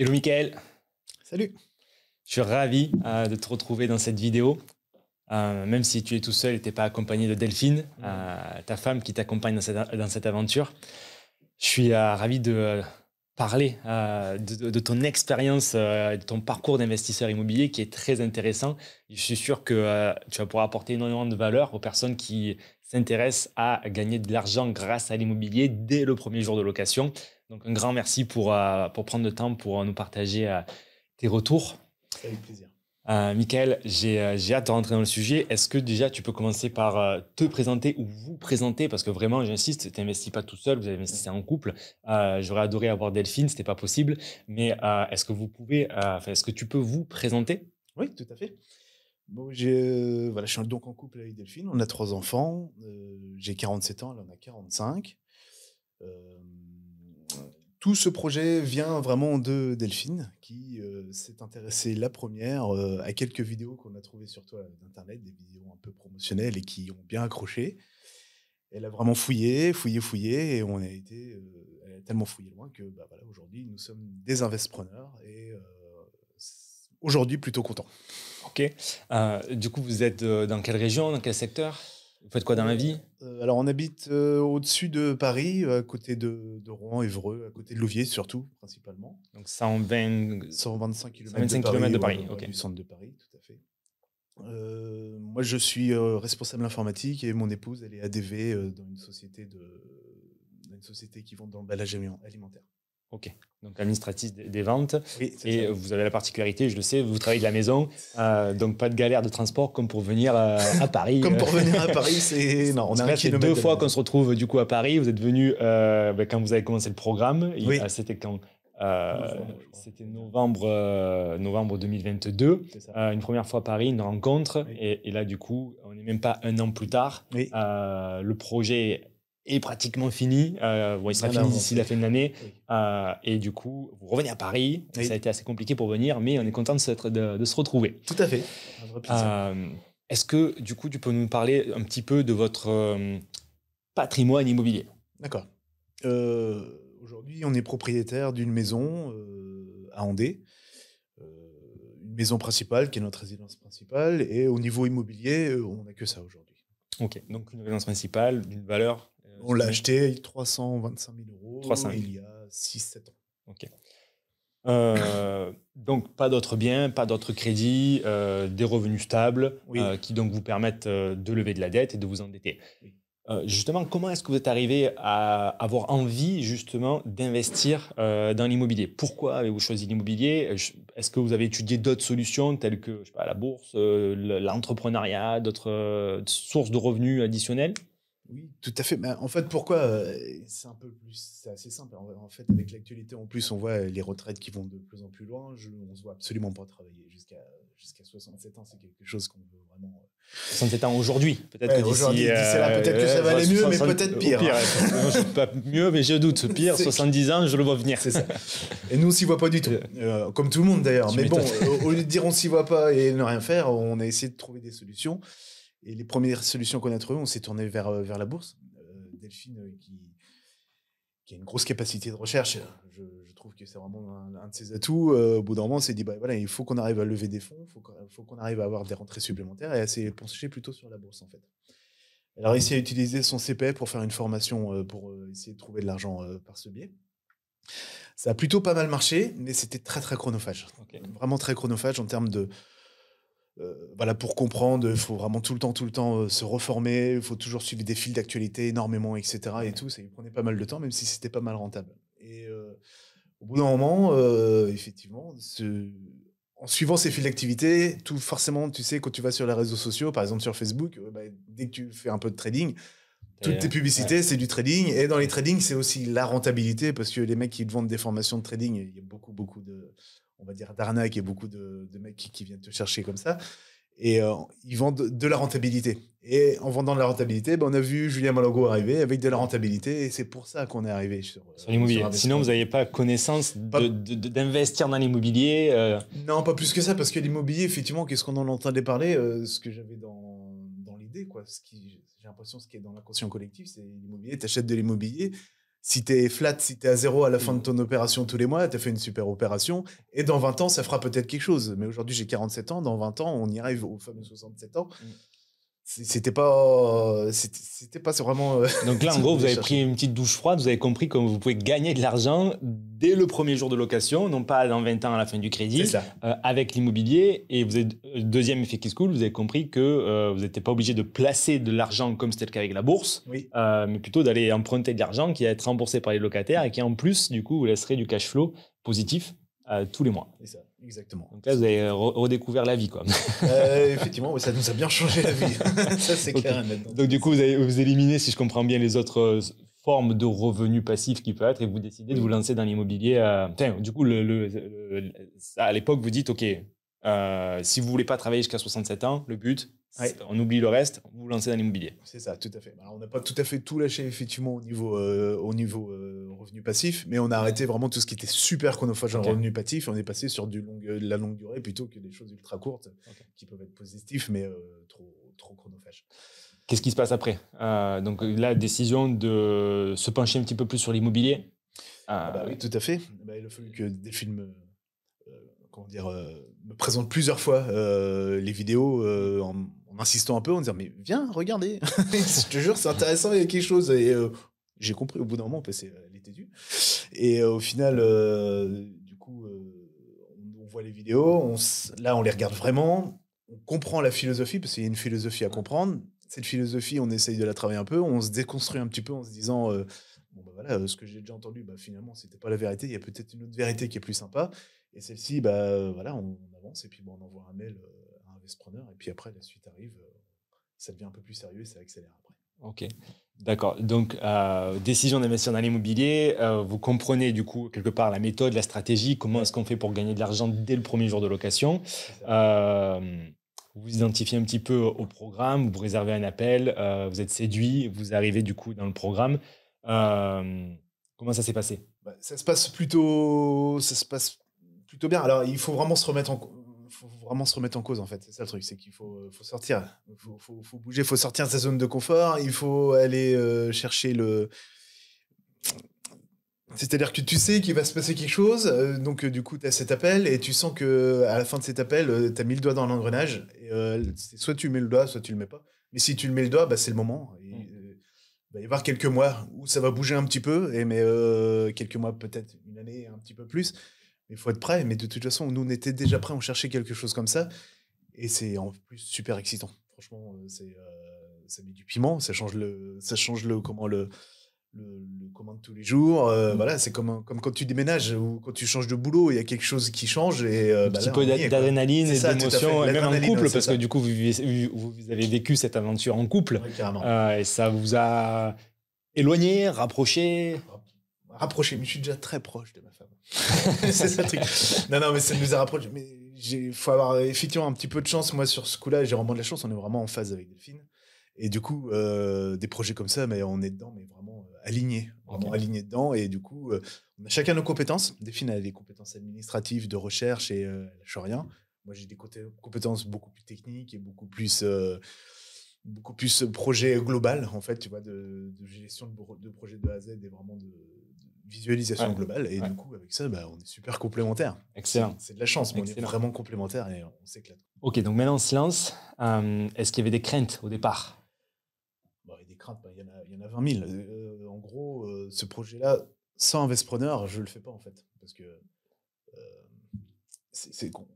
Hello Mickaël, Salut. je suis ravi de te retrouver dans cette vidéo. Même si tu es tout seul et tu n'es pas accompagné de Delphine, ta femme qui t'accompagne dans cette aventure. Je suis ravi de parler de ton expérience, de ton parcours d'investisseur immobilier qui est très intéressant. Je suis sûr que tu vas pouvoir apporter énormément de valeur aux personnes qui s'intéressent à gagner de l'argent grâce à l'immobilier dès le premier jour de location. Donc un grand merci pour prendre le temps pour nous partager tes retours. Avec plaisir. Mickaël, j'ai hâte de rentrer dans le sujet. Est-ce que déjà tu peux commencer par te présenter ou vous présenter? Parce que vraiment, j'insiste, tu n'investis pas tout seul, vous investissez en couple. J'aurais adoré avoir Delphine, c'était pas possible. Mais est-ce que tu peux vous présenter? Oui, tout à fait. Bon, voilà, je suis donc en couple avec Delphine. On a 3 enfants. J'ai 47 ans, elle en a 45. Euh, Tout ce projet vient vraiment de Delphine, qui s'est intéressée la première à quelques vidéos qu'on a trouvées sur toi d'Internet, des vidéos un peu promotionnelles et qui ont bien accroché. Elle a vraiment fouillé, fouillé, fouillé, et elle a tellement fouillé loin que bah, voilà, aujourd'hui, nous sommes des investisseurs et aujourd'hui plutôt contents. Ok. Du coup, vous êtes dans quelle région, dans quel secteur? Vous faites quoi dans la vie? Alors, on habite au-dessus de Paris, à côté de Rouen, Évreux, à côté de Louviers surtout, principalement. Donc 120, 125 km 125 km de Paris. Ok. du centre de Paris, tout à fait. Moi, je suis responsable informatique et mon épouse, elle est ADV dans une société qui vend dans l'emballage alimentaire. Ok, donc administratif des ventes. Oui, c'est Et ça. vous avez la particularité, je le sais, vous travaillez de la maison, donc pas de galère de transport comme pour venir à Paris. Comme pour venir à Paris, non, on a un C'est kilomètre. deux fois qu'on se retrouve du coup à Paris. Vous êtes venu quand vous avez commencé le programme. Oui. C'était quand Novembre, je crois. C'était novembre 2022. C'est ça. Une première fois à Paris, une rencontre. Oui. Et là, du coup, on n'est même pas un an plus tard. Oui. Le projet est pratiquement fini. Il sera Bien fini d'ici avancé. la fin de l'année. Oui. Et du coup, vous revenez à Paris. Oui. Ça a été assez compliqué pour venir, mais on est content de se retrouver. Tout à fait. Un vrai plaisir. Est-ce que, du coup, tu peux nous parler un petit peu de votre patrimoine immobilier? D'accord. Aujourd'hui, on est propriétaire d'une maison à Andé, une maison principale qui est notre résidence principale, et au niveau immobilier, on n'a que ça aujourd'hui. Ok, donc une résidence principale d'une valeur. On l'a acheté 325 000 euros 300 000. il y a 6-7 ans. Ok. Donc pas d'autres biens, pas d'autres crédits, des revenus stables Oui. qui donc vous permettent de lever de la dette et de vous endetter. Oui. Justement, comment est-ce que vous êtes arrivé à avoir envie justement d'investir dans l'immobilier? Pourquoi avez-vous choisi l'immobilier? Est-ce que vous avez étudié d'autres solutions telles que je sais pas, la bourse, l'entrepreneuriat, d'autres sources de revenus additionnelles? Oui, tout à fait. Mais en fait, pourquoi c'est assez simple. En fait, avec l'actualité, en plus, on voit les retraites qui vont de plus en plus loin. On se voit absolument pas travailler jusqu'à 67 ans. C'est quelque chose qu'on veut vraiment. 67 ans aujourd'hui, peut-être que aujourd'hui, d'ici là, peut-être que ça va aller mieux, mais peut-être pire. Moi, je pas mieux, mais je doute. Pire, 70 ans, je le vois venir. C'est ça. Et nous, on s'y voit pas du tout. Comme tout le monde d'ailleurs. Mais bon, au lieu de dire on s'y voit pas et ne rien faire, on a essayé de trouver des solutions. Et les premières solutions qu'on a trouvées, on s'est tourné vers la bourse. Delphine, qui a une grosse capacité de recherche, je trouve que c'est vraiment un de ses atouts. Au bout d'un moment, on s'est dit, bah, voilà, il faut qu'on arrive à lever des fonds, il faut qu'on arrive à avoir des rentrées supplémentaires, et elle s'est penchée plutôt sur la bourse, en fait. Elle a réussi à utiliser son CPF pour faire une formation pour essayer de trouver de l'argent par ce biais. Ça a plutôt pas mal marché, mais c'était très, très chronophage. Okay. Vraiment très chronophage en termes de... voilà, pour comprendre, il faut vraiment tout le temps se reformer, il faut toujours suivre des fils d'actualité énormément, etc. Et tout, ça lui prenait pas mal de temps, même si c'était pas mal rentable. Et au bout d'un moment, effectivement, en suivant ces fils d'activité, tout forcément, tu sais, quand tu vas sur les réseaux sociaux, par exemple sur Facebook, dès que tu fais un peu de trading, toutes tes publicités, c'est du trading. Et dans les tradings, c'est aussi la rentabilité, parce que les mecs qui te vendent des formations de trading, il y a beaucoup de, on va dire, d'arnaques et beaucoup de mecs qui viennent te chercher comme ça. Et ils vendent de la rentabilité. Et en vendant de la rentabilité, on a vu Julien Malago arriver avec de la rentabilité. Et c'est pour ça qu'on est arrivé sur l'immobilier. Sinon, vous n'aviez pas connaissance d'investir dans l'immobilier Non, pas plus que ça, parce que l'immobilier, effectivement, qu'est-ce qu'on en entendait parler ce que j'avais dans l'idée, quoi. J'ai l'impression, ce qui est dans l'inconscient collectif, c'est l'immobilier. Tu achètes de l'immobilier, Si tu es flat, si tu es à zéro à la fin de ton opération tous les mois, tu as fait une super opération. Et dans 20 ans, ça fera peut-être quelque chose. Mais aujourd'hui, j'ai 47 ans. Dans 20 ans, on y arrive aux fameux 67 ans. C'était pas vraiment. Donc là, en gros, vous avez pris une petite douche froide, vous avez compris que vous pouvez gagner de l'argent dès le premier jour de location, non pas dans 20 ans à la fin du crédit, avec l'immobilier. Et vous êtes, deuxième effet qui se coule, vous avez compris que vous n'étiez pas obligé de placer de l'argent comme c'était le cas avec la bourse, mais plutôt d'aller emprunter de l'argent qui va être remboursé par les locataires et qui, en plus, du coup, vous laisserait du cash flow positif tous les mois. C'est ça, exactement. Donc là, vous avez redécouvert la vie, quoi. Effectivement, ça nous a bien changé la vie. Ça, c'est clair. Donc, du coup, vous éliminez, si je comprends bien, les autres formes de revenus passifs qui peuvent être et vous décidez de vous lancer dans l'immobilier. Du coup, à l'époque, vous dites, OK, si vous ne voulez pas travailler jusqu'à 67 ans, le but, on oublie le reste, vous vous lancez dans l'immobilier. C'est ça, tout à fait. Alors, on n'a pas tout à fait tout lâché, effectivement, au niveau revenu passif, mais on a arrêté vraiment tout ce qui était super chronophage en revenu passif. On est passé sur de la longue durée plutôt que des choses ultra courtes qui peuvent être positives, mais trop chronophages. Qu'est-ce qui se passe après? Donc, la décision de se pencher un petit peu plus sur l'immobilier. Oui, tout à fait. Il a fallu que des films me présentent plusieurs fois les vidéos en insistant un peu, en disant mais viens, regardez, je te jure, c'est intéressant, il y a quelque chose. Et j'ai compris au bout d'un moment, parce qu'elle était due. Et au final, du coup, on voit les vidéos, là, on les regarde vraiment, on comprend la philosophie, parce qu'il y a une philosophie à comprendre. Cette philosophie, on essaye de la travailler un peu, on se déconstruit un petit peu en se disant ce que j'ai déjà entendu, finalement, c'était pas la vérité, il y a peut-être une autre vérité qui est plus sympa. Et celle-ci, on avance, et puis on envoie un mail à un investpreneur, et puis après, la suite arrive, ça devient un peu plus sérieux, et ça accélère après. Ok, d'accord. Donc, décision d'investir dans l'immobilier, vous comprenez du coup quelque part la méthode, la stratégie, comment est-ce qu'on fait pour gagner de l'argent dès le premier jour de location. Vous vous identifiez un petit peu au programme, vous réservez un appel, vous êtes séduit, vous arrivez du coup dans le programme. Comment ça s'est passé? Ça se passe plutôt bien. Alors, il faut vraiment se remettre en cause, en fait. C'est ça le truc, c'est qu'il faut sortir. Il faut bouger, il faut sortir de sa zone de confort. Il faut aller chercher le... C'est-à-dire que tu sais qu'il va se passer quelque chose, donc du coup, tu as cet appel, et tu sens qu'à la fin de cet appel, tu as mis le doigt dans l'engrenage. Et, soit tu mets le doigt, soit tu le mets pas. Mais si tu le mets le doigt, c'est le moment. Et, il va y avoir quelques mois où ça va bouger un petit peu, mais quelques mois, peut-être une année, un petit peu plus. Mais il faut être prêt. Mais de toute façon, nous, on était déjà prêts, on cherchait quelque chose comme ça. Et c'est en plus super excitant. Franchement, ça met du piment, ça change le commun de tous les jours. Voilà, c'est comme quand tu déménages ou quand tu changes de boulot, il y a quelque chose qui change. Et, un petit peu d'adrénaline et d'émotion, et même en couple, parce que du coup, vous avez vécu cette aventure en couple. Oui, carrément. Et ça vous a éloigné, rapproché? Rapproché, mais je suis déjà très proche de ma femme. C'est ça le truc. Non, mais ça nous a rapprochés. Mais il faut avoir effectivement un petit peu de chance. Moi, sur ce coup-là, j'ai vraiment de la chance. On est vraiment en phase avec Delphine. Et du coup, des projets comme ça, mais on est dedans, mais vraiment alignés. Vraiment alignés dedans. Et du coup, on a chacun nos compétences. Delphine a des compétences administratives, de recherche, et elle lâche rien. Moi, j'ai des compétences beaucoup plus techniques et beaucoup plus projet global, en fait, tu vois, de gestion de projet de A à Z, et vraiment de visualisation globale. Et du coup, avec ça, on est super complémentaires. Excellent. C'est de la chance, mais on est vraiment complémentaires et on s'éclate. Ok, donc maintenant on se lance. Est-ce qu'il y avait des craintes au départ? Il y a des craintes, il y en a 20 000. En gros, ce projet-là, sans investpreneur, je le fais pas, en fait. Parce que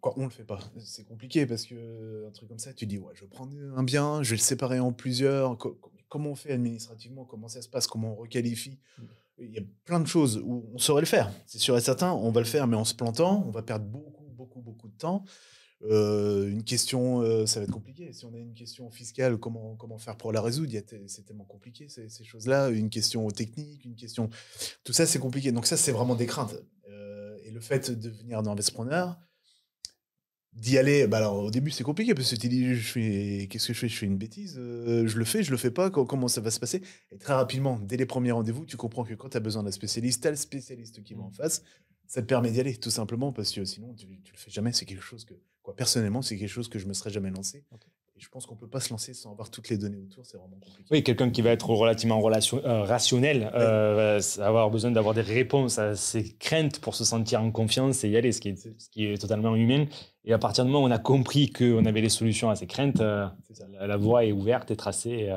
quand on le fait pas, c'est compliqué, parce que un truc comme ça, tu dis, je vais prendre un bien, je vais le séparer en plusieurs. Comment on fait administrativement? Comment ça se passe? Comment on requalifie? Il y a plein de choses où on saurait le faire. C'est sûr et certain, on va le faire, mais en se plantant, on va perdre beaucoup de temps. Une question, ça va être compliqué. Si on a une question fiscale, comment faire pour la résoudre? C'est tellement compliqué, ces choses-là. Une question technique, tout ça, c'est compliqué. Donc ça, c'est vraiment des craintes. Et le fait de devenir un investisseur, d'y aller, alors au début c'est compliqué, parce que tu dis, qu'est-ce que je fais? Je fais une bêtise, je le fais pas, comment ça va se passer? Et très rapidement, dès les premiers rendez-vous, tu comprends que quand tu as besoin d'un spécialiste, tu as le spécialiste qui va en face. Ça te permet d'y aller, tout simplement, parce que sinon tu le fais jamais. C'est quelque chose que, personnellement, c'est quelque chose que je me serais jamais lancé. Et je pense qu'on ne peut pas se lancer sans avoir toutes les données autour, c'est vraiment compliqué. Oui, quelqu'un qui va être relativement rationnel, va avoir besoin d'avoir des réponses à ses craintes pour se sentir en confiance et y aller, ce qui est totalement humain. Et à partir du moment où on a compris qu'on avait les solutions à ces craintes, la voie est ouverte et tracée.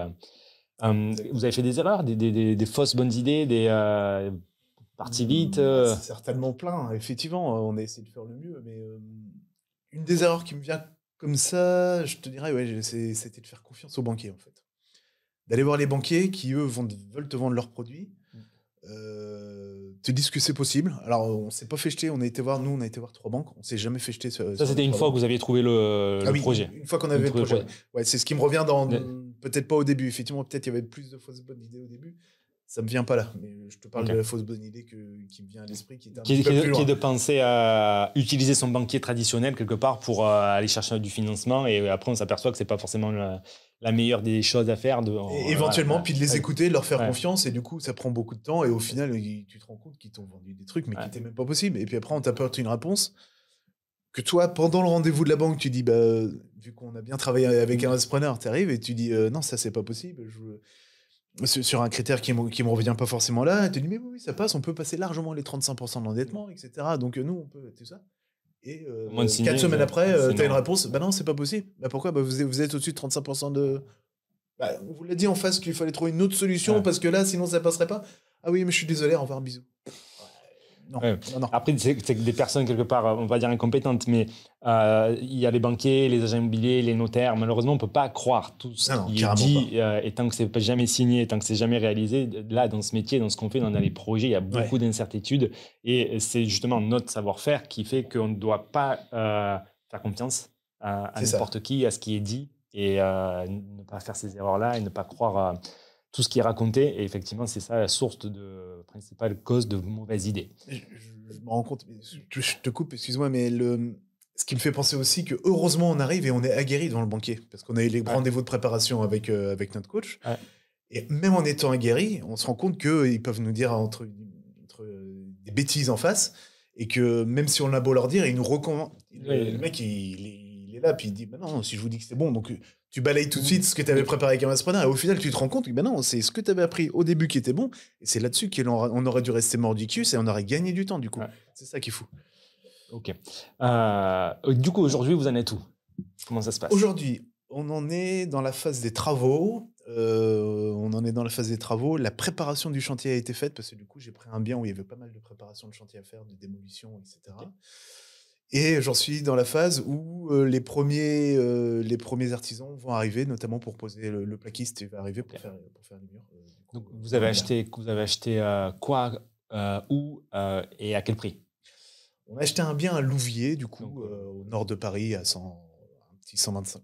Vous avez fait des erreurs, des fausses bonnes idées, des parties vite C'est certainement plein, effectivement. On a essayé de faire le mieux, mais une des erreurs qui me vient comme ça, je te dirais, ouais, c'était de faire confiance aux banquiers, en fait. D'aller voir les banquiers qui, eux, veulent te vendre leurs produits, te disent que c'est possible. Alors, on ne s'est pas fait jeter. On a été voir 3 banques. On ne s'est jamais fait jeter. Ça, c'était une fois que vous aviez trouvé le projet. Une fois qu'on avait le projet. Ouais, c'est ce qui me revient peut-être pas au début. Effectivement, peut-être il y avait plus de fausses bonnes idées au début. Ça me vient pas là. Mais je te parle de la fausse bonne idée qui me vient à l'esprit, qui est de penser à utiliser son banquier traditionnel quelque part pour aller chercher du financement. Et après, on s'aperçoit que c'est pas forcément la meilleure des choses à faire. Éventuellement, puis de les écouter, de leur faire confiance. Et du coup, ça prend beaucoup de temps. Et au final, tu te rends compte qu'ils t'ont vendu des trucs, mais qui n'étaient même pas possibles. Et puis après, on t'apporte une réponse que toi, pendant le rendez-vous de la banque, tu dis, vu qu'on a bien travaillé avec un entrepreneur, tu arrives et tu dis, non, ça, c'est pas possible. Sur un critère qui me revient pas forcément là, tu dis, mais oui, ça passe, on peut passer largement les 35% de l'endettement, etc. Donc nous, on peut, tout ça. Et 4 semaines après, tu as une réponse, non, c'est pas possible. Pourquoi vous êtes au-dessus de 35% de... on vous l'a dit en face qu'il fallait trouver une autre solution, parce que là, sinon, ça passerait pas. Ah oui, mais je suis désolé, au revoir, bisous. Non. Après, c'est que des personnes, quelque part, on va dire incompétentes, mais il y a les banquiers, les agents immobiliers, les notaires. Malheureusement, on ne peut pas croire tout ce qui est dit. Et tant que ce n'est jamais signé, tant que ce n'est jamais réalisé, là, dans ce métier, dans ce qu'on fait, dans les projets, il y a beaucoup d'incertitudes. Et c'est justement notre savoir-faire qui fait qu'on ne doit pas faire confiance à n'importe qui, à ce qui est dit, et ne pas faire ces erreurs-là et ne pas croire tout ce qui est raconté. Et effectivement, c'est ça la source de principale cause de mauvaises idées. Je me rends compte, je te coupe, excuse-moi, mais ce qui me fait penser aussi que heureusement on arrive et on est aguerri devant le banquier, parce qu'on a eu les rendez-vous de préparation avec notre coach. Et même en étant aguerri, on se rend compte qu'ils peuvent nous dire entre des bêtises en face, et que même si on a beau leur dire, ils nous recommandent. Le mec, il est là, puis il dit, non, si je vous dis que c'est bon, donc tu balayes tout de suite ce que tu avais préparé avec un entrepreneur, et au final, tu te rends compte que non, c'est ce que tu avais appris au début qui était bon, et c'est là-dessus qu'on aurait dû rester mordicus, et on aurait gagné du temps, du coup. C'est ça qui est fou. Ok. Du coup, aujourd'hui, vous en êtes où? Comment ça se passe? Aujourd'hui, on en est dans la phase des travaux. La préparation du chantier a été faite, parce que du coup, j'ai pris un bien où il y avait pas mal de préparation de chantier à faire, de démolition, etc. Okay. Et j'en suis dans la phase où les premiers artisans vont arriver, notamment pour poser le plaquiste va arriver pour faire les murs. Donc, vous avez acheté quoi, où et à quel prix? On a acheté un bien à Louviers, du coup, au nord de Paris, à un petit 125,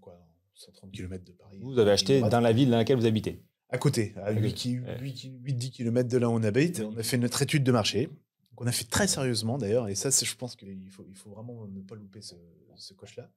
130 km de Paris. Vous avez acheté dans la ville dans laquelle vous habitez? À côté, à 8-10 km de là où on habite. On a fait notre étude de marché. Qu'on a fait très sérieusement d'ailleurs, et ça, je pense qu'il faut vraiment ne pas louper ce coche-là.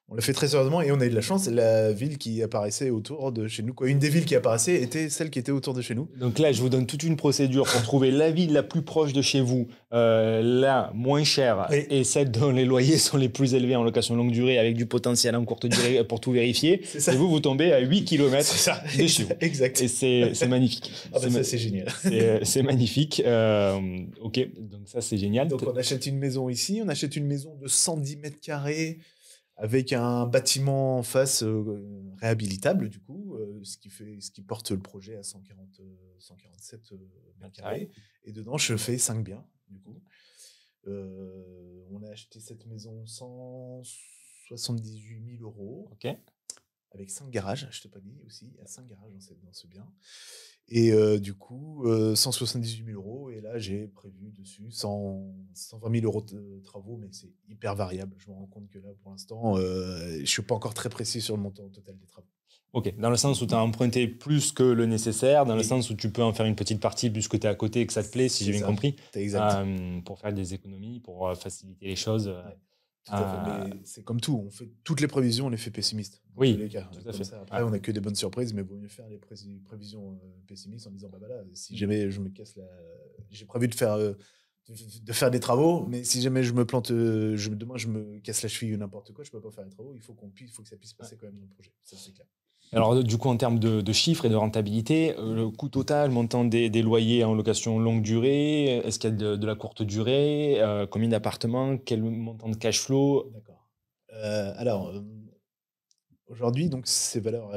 On l'a fait très sérieusement et on a eu de la chance. La ville qui apparaissait autour de chez nous, une des villes qui apparaissait était celle qui était autour de chez nous. Donc là, je vous donne toute une procédure pour trouver la ville la plus proche de chez vous, la moins chère, et celle dont les loyers sont les plus élevés en location longue durée, avec du potentiel en courte durée pour tout vérifier. Et vous tombez à 8 km de chez vous. Exact. Et c'est magnifique. Ça, c'est génial. C'est magnifique. Ok, donc ça, c'est génial. Donc on achète une maison ici, on achète une maison de 110 mètres carrés, avec un bâtiment en face réhabilitable, du coup, ce qui porte le projet à 147 mètres carrés. Et dedans, je fais 5 biens, du coup. On a acheté cette maison 178 000 €. Ok. Avec 5 garages, je ne t'ai pas dit aussi, il y a 5 garages dans ce bien. Et du coup, 178 000 €. Et là, j'ai prévu dessus 120 000 € de travaux, mais c'est hyper variable. Je me rends compte que là, pour l'instant, je ne suis pas encore très précis sur le montant total des travaux. Ok, dans le sens où tu as emprunté plus que le nécessaire, dans le sens où tu peux en faire une petite partie puisque tu es à côté et que ça te plaît, si j'ai bien compris, pour faire des économies, pour faciliter les choses. Tout à fait. Mais c'est comme tout, on fait toutes les prévisions, on les fait pessimistes. Oui, tous les cas. tout à fait. Après, on n'a que des bonnes surprises, mais il vaut mieux faire les prévisions pessimistes en disant, si jamais je me casse j'ai prévu de faire de faire des travaux, mais si jamais je me plante, demain je me casse la cheville ou n'importe quoi, je peux pas faire les travaux. Il faut que ça puisse passer quand même dans le projet. Ça, c'est clair. Alors, du coup, en termes de chiffres et de rentabilité, le coût total, montant des loyers en location longue durée, est-ce qu'il y a de la courte durée, combien d'appartements, quel montant de cash flow? D'accord. Alors, aujourd'hui, donc ces valeurs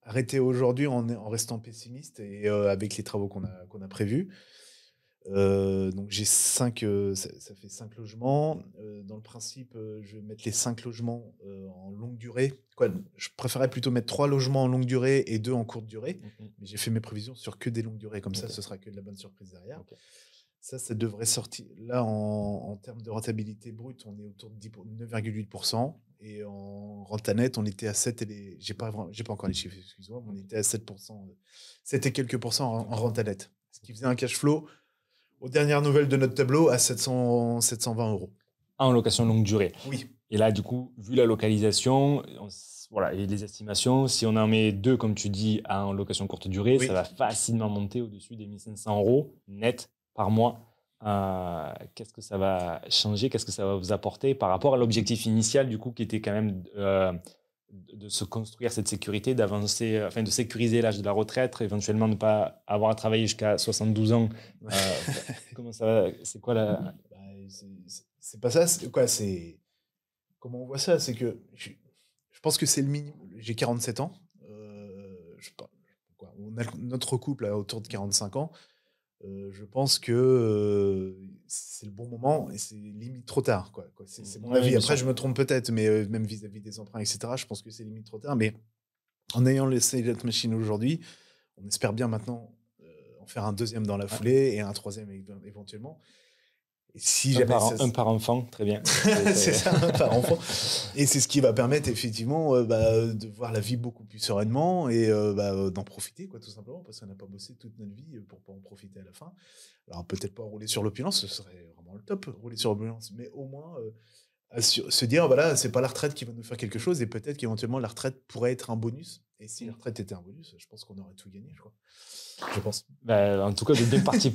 arrêtées aujourd'hui en restant pessimiste et avec les travaux qu'on a prévus. Donc j'ai 5, ça fait 5 logements. Dans le principe, je vais mettre les 5 logements en longue durée. Quoi, je préférais plutôt mettre 3 logements en longue durée et 2 en courte durée. Mais j'ai fait mes prévisions sur que des longues durées. Comme ça, ce sera que de la bonne surprise derrière. Ça devrait sortir. Là, en termes de rentabilité brute, on est autour de 9,8%. Et en renta nette, on était à 7 j'ai pas encore les chiffres, excuse-moi, mais on était à 7%, 7 et quelques pourcents en renta nette. Ce qui faisait un cash flow, aux dernières nouvelles de notre tableau, à 720 euros. En location longue durée. Oui. Et là, du coup, vu la localisation, voilà, et les estimations, si on en met 2, comme tu dis, en location courte durée, ça va facilement monter au-dessus des 1 500 euros net par mois. Qu'est-ce que ça va changer? Qu'est-ce que ça va vous apporter par rapport à l'objectif initial, du coup, qui était quand même de se construire cette sécurité, d'avancer, enfin de sécuriser l'âge de la retraite, éventuellement ne pas avoir à travailler jusqu'à 72 ans. Comment ça va? C'est quoi la... C'est pas ça. C'est comment on voit ça? C'est que je pense que c'est le minimum. J'ai 47 ans. On a notre couple à autour de 45 ans. Je pense que c'est le bon moment et c'est limite trop tard. C'est mon avis. Après, je me trompe peut-être, mais même vis-à-vis des emprunts, etc., je pense que c'est limite trop tard. Mais en ayant laissé cette machine aujourd'hui, on espère bien maintenant en faire un deuxième dans la foulée et un troisième éventuellement. Et si un par enfant, très bien. C'est ça, un par enfant. Et c'est ce qui va permettre effectivement de voir la vie beaucoup plus sereinement et d'en profiter, tout simplement, parce qu'on n'a pas bossé toute notre vie pour pas en profiter à la fin. Alors peut-être pas rouler sur l'opulence, ce serait vraiment le top, rouler sur l'opulence, mais au moins se dire, voilà, c'est pas la retraite qui va nous faire quelque chose et peut-être qu'éventuellement la retraite pourrait être un bonus. Et si la retraite était un bonus, je pense qu'on aurait tout gagné, je pense. En tout cas, de bien partir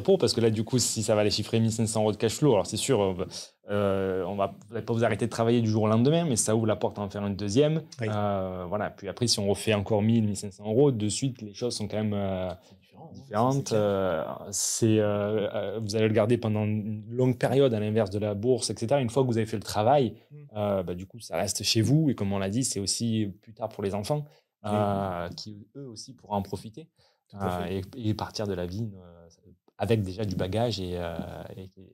pour, parce que là, du coup, si ça va aller chiffrer 1 500 euros de cash flow, alors c'est sûr, vous n'allez pas vous arrêter de travailler du jour au lendemain, mais ça ouvre la porte à en faire une deuxième. Oui. Voilà. Puis après, si on refait encore 1 500 euros, de suite, les choses sont quand même différentes. Vous allez le garder pendant une longue période, à l'inverse de la bourse, etc. Une fois que vous avez fait le travail, du coup, ça reste chez vous. Et comme on l'a dit, c'est aussi plus tard pour les enfants. Qui eux aussi pourront en profiter et partir de la vie avec déjà du bagage et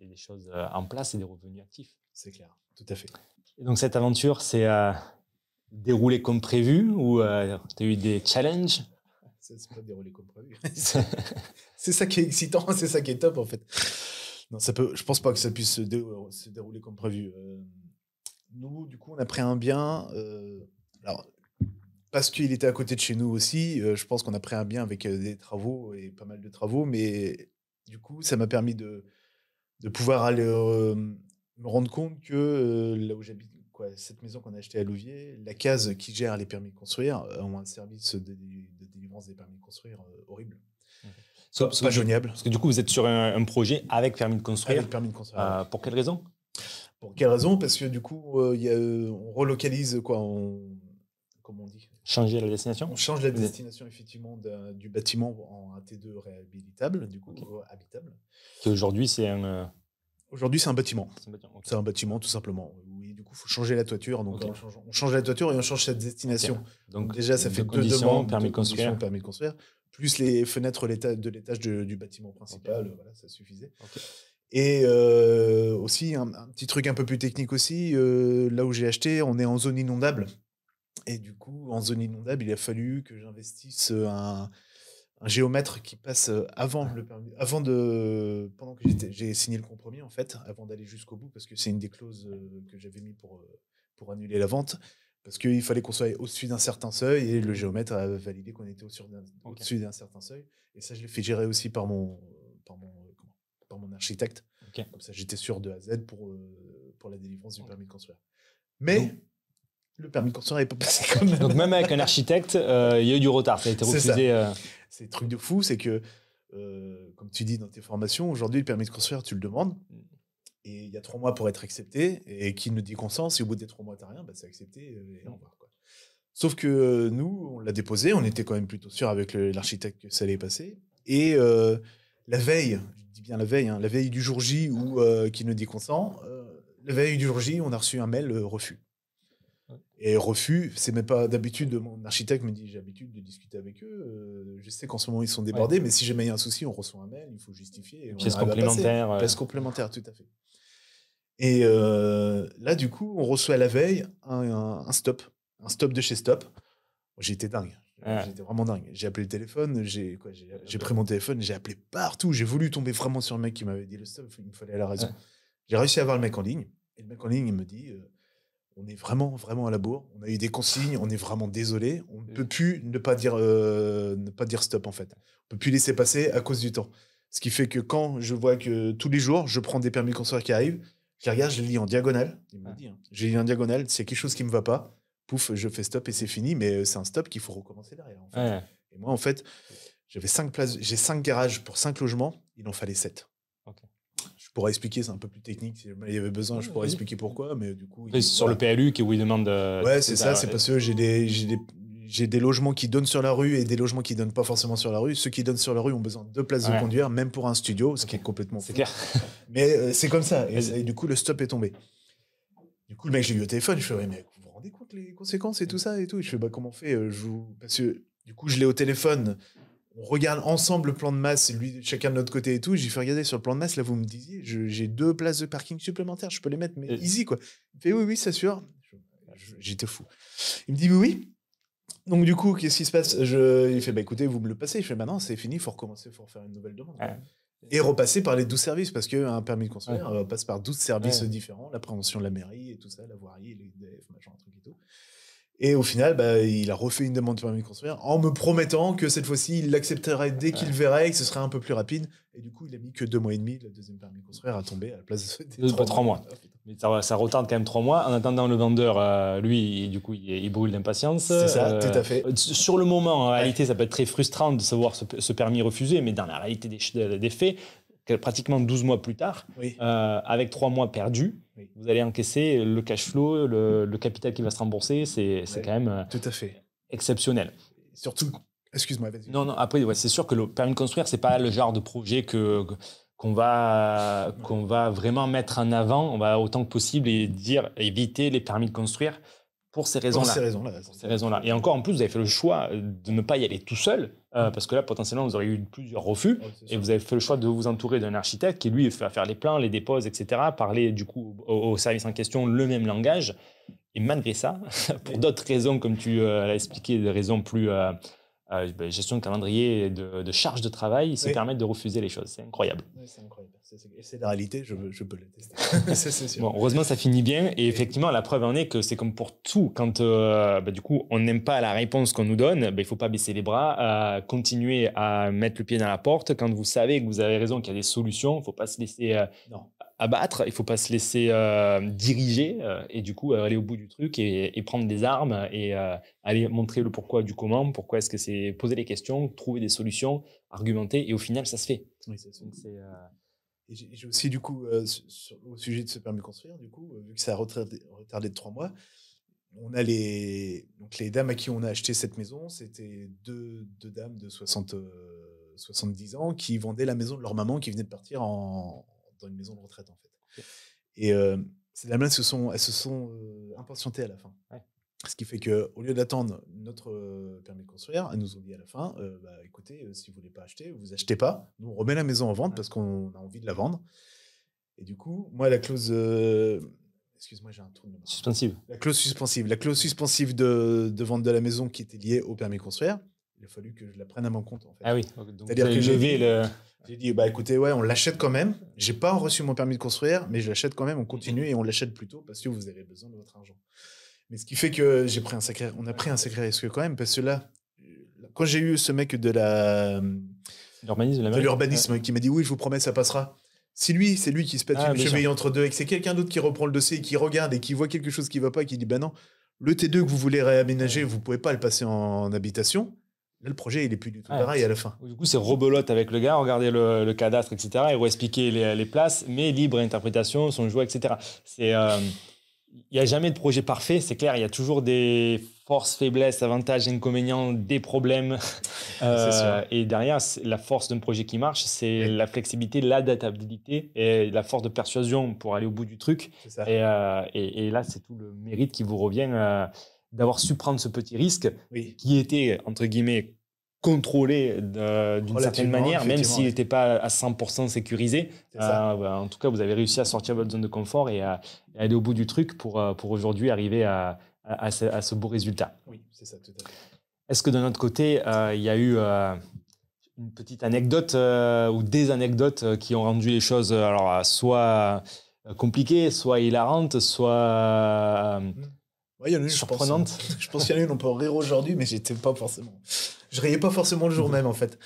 des choses en place et des revenus actifs. C'est clair, tout à fait. Et donc cette aventure s'est déroulée comme prévu ou tu as eu des challenges? C'est pas déroulé comme prévu. C'est ça qui est excitant, c'est ça qui est top en fait. Non, je pense pas que ça puisse se dérouler comme prévu. Nous, du coup, on a pris un bien. Alors, parce qu'il était à côté de chez nous aussi, je pense qu'on a pris un bien avec des travaux et pas mal de travaux, mais du coup, ça m'a permis de pouvoir aller me rendre compte que là où j'habite, cette maison qu'on a achetée à Louviers, la case qui gère les permis de construire ont un service de délivrance des permis de construire horrible. Pas joignable. Parce que du coup, vous êtes sur un projet avec permis de construire. Avec permis de construire. Pour quelle raison? Pour quelle raison? Parce que du coup, on relocalise, comment on dit? Changer la destination? On change la destination, effectivement, du bâtiment en un T2 réhabilitable, du coup, habitable. Qui aujourd'hui, c'est un... Aujourd'hui, c'est un bâtiment. C'est un bâtiment, tout simplement. Oui, du coup, il faut changer la toiture. Donc, on change la toiture et on change cette destination. Donc déjà, ça fait 2 demandes, permis de construire, plus les fenêtres de l'étage du bâtiment principal. Voilà, ça suffisait. Et aussi, un petit truc un peu plus technique aussi, là où j'ai acheté, on est en zone inondable. Et du coup, en zone inondable, il a fallu que j'investisse un géomètre qui passe pendant que j'ai signé le compromis, en fait, avant d'aller jusqu'au bout, parce que c'est une des clauses que j'avais mis pour annuler la vente, parce qu'il fallait qu'on soit au-dessus d'un certain seuil, et le géomètre a validé qu'on était au-dessus d'un certain seuil. Et ça, je l'ai fait gérer aussi par mon architecte. Comme ça, j'étais sûr de A à Z pour la délivrance du permis de construire. Mais le permis de construire n'est pas passé comme... Donc même avec un architecte, il y a eu du retard, ça a été refusé. C'est le truc de fou, c'est que comme tu dis dans tes formations, aujourd'hui, le permis de construire, tu le demandes. Et il y a 3 mois pour être accepté. Et qui ne dit consent, si au bout des 3 mois, tu n'as rien, bah, c'est accepté et au revoir, quoi. Sauf que nous, on l'a déposé. On était quand même plutôt sûr avec l'architecte que ça allait passer. Et la veille, je dis bien la veille, hein, la veille du jour J où qui ne dit consent, la veille du jour J, on a reçu un mail refus. Et refus, c'est même pas d'habitude, mon architecte me dit j'ai l'habitude de discuter avec eux, je sais qu'en ce moment ils sont débordés, mais si jamais il y a un souci, on reçoit un mail, il faut justifier. Pièce complémentaire. Pièce complémentaire, tout à fait. Et là, du coup, on reçoit à la veille un stop de chez Stop. J'étais dingue. J'étais vraiment dingue. J'ai appelé le téléphone, j'ai pris mon téléphone, j'ai appelé partout. J'ai voulu tomber vraiment sur le mec qui m'avait dit le stop, il me fallait à la raison. J'ai réussi à avoir le mec en ligne. Et le mec en ligne, il me dit on est vraiment, vraiment à la bourre. On a eu des consignes, on est vraiment désolé. On ne peut plus ne pas dire stop, en fait. On ne peut plus laisser passer à cause du temps. Ce qui fait que quand je vois que tous les jours, je prends des permis de construire qui arrivent, je les regarde, je les lis en diagonale. Il me dit, je les lis en diagonale. S'il y a quelque chose qui ne me va pas, pouf, je fais stop et c'est fini. Mais c'est un stop qu'il faut recommencer derrière, en fait. Et moi, en fait, j'ai 5 garages pour 5 logements. Il en fallait 7. Je pourrais expliquer, c'est un peu plus technique. Si il y avait besoin, je pourrais expliquer pourquoi. Mais du coup, sur le PLU, où il demande. Ouais, c'est ça. C'est parce que j'ai des logements qui donnent sur la rue et des logements qui donnent pas forcément sur la rue. Ceux qui donnent sur la rue ont besoin de 2 places de conduire, même pour un studio, ce qui est complètement fou. C'est clair. Mais c'est comme ça. Et du coup, le stop est tombé. Du coup, le mec, j'ai eu au téléphone. Je fais, ouais, mais vous vous rendez compte les conséquences et tout ça et tout. Je fais, bah, comment on fait Parce que du coup, je l'ai au téléphone. On regarde ensemble le plan de masse, lui, chacun de notre côté et tout. J'ai fait regarder sur le plan de masse. Là, vous me disiez, j'ai 2 places de parking supplémentaires. Je peux les mettre, mais easy, quoi. Il me fait, oui, c'est sûr. J'étais fou. Il me dit, oui. Donc, du coup, qu'est-ce qui se passe Il fait, bah, écoutez, vous me le passez. Je fais, bah non, c'est fini, il faut recommencer, il faut refaire une nouvelle demande. Et repasser par les 12 services, parce qu'un permis de construire passe par 12 services différents, la prévention de la mairie et tout ça, la voirie, les DF, machin, un truc et tout. Et au final, bah, il a refait une demande de permis de construire en me promettant que cette fois-ci, il l'accepterait dès qu'il verrait et que ce serait un peu plus rapide. Et du coup, il a mis que 2 mois et demi, le deuxième permis de construire a tombé à la place de 3 mois. Mais ça retarde quand même 3 mois. En attendant, le vendeur, lui, du coup, il brûle d'impatience. C'est ça, tout à fait. Sur le moment, en réalité, ça peut être très frustrant de se voir ce permis refusé, mais dans la réalité des faits, pratiquement 12 mois plus tard, avec 3 mois perdus, vous allez encaisser le cash flow, le capital qui va se rembourser. C'est quand même tout à fait exceptionnel. Surtout, excuse-moi, vas-y. Non, après, c'est sûr que le permis de construire, c'est pas le genre de projet qu'on va vraiment mettre en avant. On va autant que possible éviter les permis de construire pour ces raisons-là. Pour ces raisons-là. Et encore, en plus, vous avez fait le choix de ne pas y aller tout seul, parce que là, potentiellement, vous auriez eu plusieurs refus, et vous avez fait le choix de vous entourer d'un architecte qui, lui, va faire les plans, les déposes, etc., parler, du coup, au service en question le même langage. Et malgré ça, pour d'autres raisons, comme tu l'as expliqué, des raisons plus gestion de calendrier et de charge de travail, ils se permettent de refuser les choses. C'est incroyable. Oui, c'est incroyable. C'est la réalité, je peux le tester. C'est sûr. Bon, heureusement, ça finit bien. Et effectivement, la preuve en est que c'est comme pour tout. Quand du coup, on n'aime pas la réponse qu'on nous donne, il ne faut pas baisser les bras, continuer à mettre le pied dans la porte. Quand vous savez que vous avez raison, qu'il y a des solutions, il ne faut pas se laisser abattre, il ne faut pas se laisser diriger et du coup aller au bout du truc et prendre des armes et aller montrer le pourquoi du comment, pourquoi est-ce que c'est, poser les questions, trouver des solutions, argumenter et au final ça se fait. Oui, c'est ça. Et j'ai aussi du coup au sujet de ce permis de construire, du coup vu que ça a retardé de 3 mois, on a les dames à qui on a acheté cette maison, c'était deux dames de 70 ans qui vendaient la maison de leur maman qui venait de partir dans une maison de retraite en fait. Et ces dames-là elles se sont impatientées à la fin. Ce qui fait qu'au lieu d'attendre notre permis de construire, elles nous ont dit à la fin, écoutez, si vous ne voulez pas acheter, vous achetez pas. Nous, on remet la maison en vente parce qu'on a envie de la vendre. Et du coup, moi, la clause... excuse-moi, j'ai un trou de mémoire. Suspensive. La clause suspensive de vente de la maison qui était liée au permis de construire, il a fallu que je la prenne à mon compte. En fait. Ah oui. C'est-à-dire que j'ai dit, écoutez, on l'achète quand même. J'ai pas reçu mon permis de construire, mais je l'achète quand même. On continue et on l'achète plus tôt parce que vous avez besoin de votre argent. Mais ce qui fait que on a pris un sacré risque quand même, parce que là, quand j'ai eu ce mec de l'urbanisme qui m'a dit oui, je vous promets, ça passera. C'est lui qui se pète une cheville entre deux et que c'est quelqu'un d'autre qui reprend le dossier, qui regarde et qui voit quelque chose qui ne va pas et qui dit non, le T2 que vous voulez réaménager, vous ne pouvez pas le passer en habitation. Là, le projet, il est plus du tout Ouais. pareil à la fin. Du coup, c'est rebelote avec le gars, regardez le cadastre, etc. Et expliquer les places, mais libre interprétation, son jouet, etc. Il n'y a jamais de projet parfait, c'est clair. Il y a toujours des forces, faiblesses, avantages, inconvénients, des problèmes. C'est sûr. Et derrière, la force d'un projet qui marche, c'est Oui. la flexibilité, l'adaptabilité et la force de persuasion pour aller au bout du truc. C'est ça. Et là, c'est tout le mérite qui vous revient d'avoir su prendre ce petit risque Oui. qui était, entre guillemets, contrôlé d'une certaine manière, même s'il n'était pas à 100% sécurisé. En tout cas, vous avez réussi à sortir de votre zone de confort et à aller au bout du truc pour aujourd'hui arriver à ce beau résultat. Oui, c'est ça, tout à fait. Est-ce que de notre côté, il y a eu une petite anecdote ou des anecdotes qui ont rendu les choses alors, soit compliquées, soit hilarantes, soit il y en a une, surprenantes? Je pense qu'il y en a une, on peut en rire aujourd'hui, mais j'étais pas forcément. Je riais pas forcément le jour même, en fait.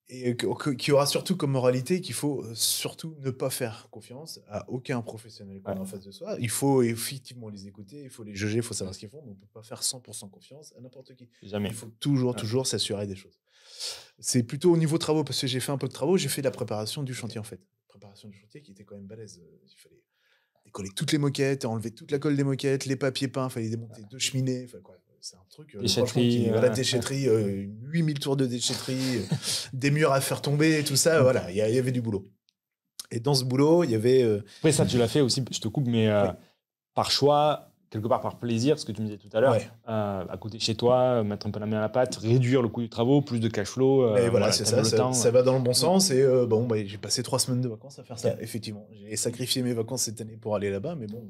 Et qui aura surtout comme moralité qu'il faut surtout ne pas faire confiance à aucun professionnel qu'on a en face de soi. Il faut effectivement les écouter, il faut les juger, il faut savoir ce qu'ils font, mais on ne peut pas faire 100% confiance à n'importe qui. Jamais. Il faut toujours s'assurer des choses. C'est plutôt au niveau travaux, parce que j'ai fait un peu de travaux, j'ai fait la préparation du chantier en fait. Préparation du chantier qui était quand même balèze. Il fallait décoller toutes les moquettes, enlever toute la colle des moquettes, les papiers peints, il fallait démonter 2 cheminées, quoi. C'est un truc. Déchetterie. Déchetterie, 8000 tours de déchetterie, des murs à faire tomber, tout ça. Voilà, il y avait du boulot. Et dans ce boulot, il y avait. Après, ça, tu l'as fait aussi, je te coupe, mais par choix, quelque part par plaisir, ce que tu me disais tout à l'heure, à côté de chez toi, mettre un peu la main à la pâte, réduire le coût du travaux, plus de cash flow. Voilà, c'est ça, ça va dans le bon sens. Et j'ai passé 3 semaines de vacances à faire ça, effectivement. J'ai sacrifié mes vacances cette année pour aller là-bas, mais bon.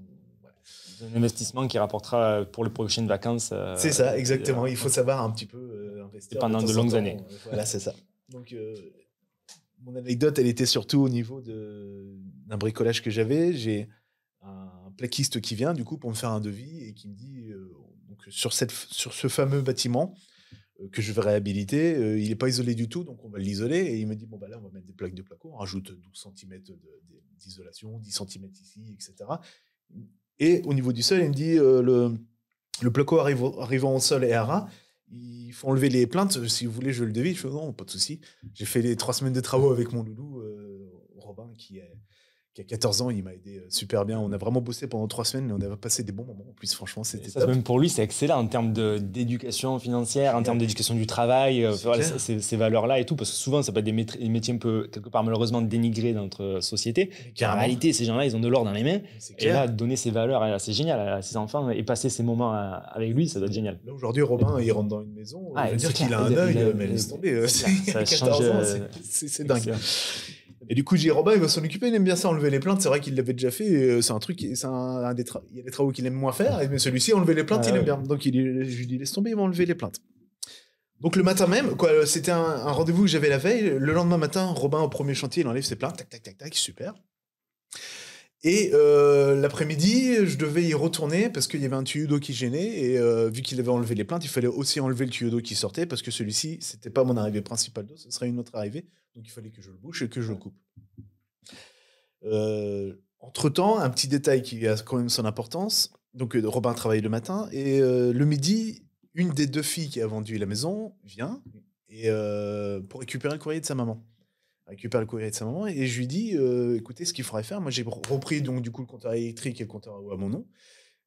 Un investissement qui rapportera pour les prochaines vacances. C'est ça, exactement. Il faut savoir un petit peu investir. Pendant de longues années. Voilà, c'est ça. Donc, mon anecdote, elle était surtout au niveau d'un bricolage que j'avais. J'ai un plaquiste qui vient, du coup, pour me faire un devis et qui me dit, donc, sur ce fameux bâtiment que je vais réhabiliter, il n'est pas isolé du tout, donc on va l'isoler. Et il me dit, là, on va mettre des plaques de placo, on rajoute 12 cm d'isolation, 10 cm ici, etc. Et au niveau du sol, il me dit le placo arrivant au sol et à ras, il faut enlever les plaintes. Si vous voulez, je le devis. Je fais non, pas de souci. J'ai fait les 3 semaines de travaux avec mon loulou, Robin, qui a 14 ans. Il m'a aidé super bien. On a vraiment bossé pendant 3 semaines, mais on a passé des bons moments. En plus, franchement, c'était top. Même pour lui, c'est excellent en termes d'éducation financière, en termes d'éducation du travail, ces valeurs-là et tout. Parce que souvent, ça peut être des métiers un peu, quelque part, malheureusement, dénigrés dans notre société. En réalité, ces gens-là, ils ont de l'or dans les mains. Et là, donner ces valeurs, c'est génial à ses enfants et passer ces moments avec lui, ça doit être génial. Là, aujourd'hui, Robin, il rentre dans une maison. On veut dire qu'il a un œil, mais laisse tomber. Ça 14 ans, c'est dingue. Et du coup, j'ai dit, Robin, il va s'en occuper, il aime bien ça, enlever les plaintes. C'est vrai qu'il l'avait déjà fait. C'est un truc, il y a des travaux qu'il aime moins faire, mais celui-ci, enlever les plaintes, il aime bien. Donc, je lui dis, laisse tomber, il va enlever les plaintes. Donc, le matin même, c'était un rendez-vous que j'avais la veille. Le lendemain matin, Robin, au premier chantier, il enlève ses plaintes. Tac, tac, tac, tac, super. Et l'après-midi, je devais y retourner parce qu'il y avait un tuyau d'eau qui gênait. Et vu qu'il avait enlevé les plaintes, il fallait aussi enlever le tuyau d'eau qui sortait parce que celui-ci, c'était pas mon arrivée principale d'eau, ce serait une autre arrivée. Donc, il fallait que je le bouche et que je le coupe. Entre-temps, un petit détail qui a quand même son importance. Donc, Robin travaille le matin et le midi, une des 2 filles qui a vendu la maison vient pour récupérer le courrier de sa maman. Et je lui dis, écoutez, ce qu'il faudrait faire, moi j'ai repris donc du coup le compteur électrique et le compteur à eau à mon nom.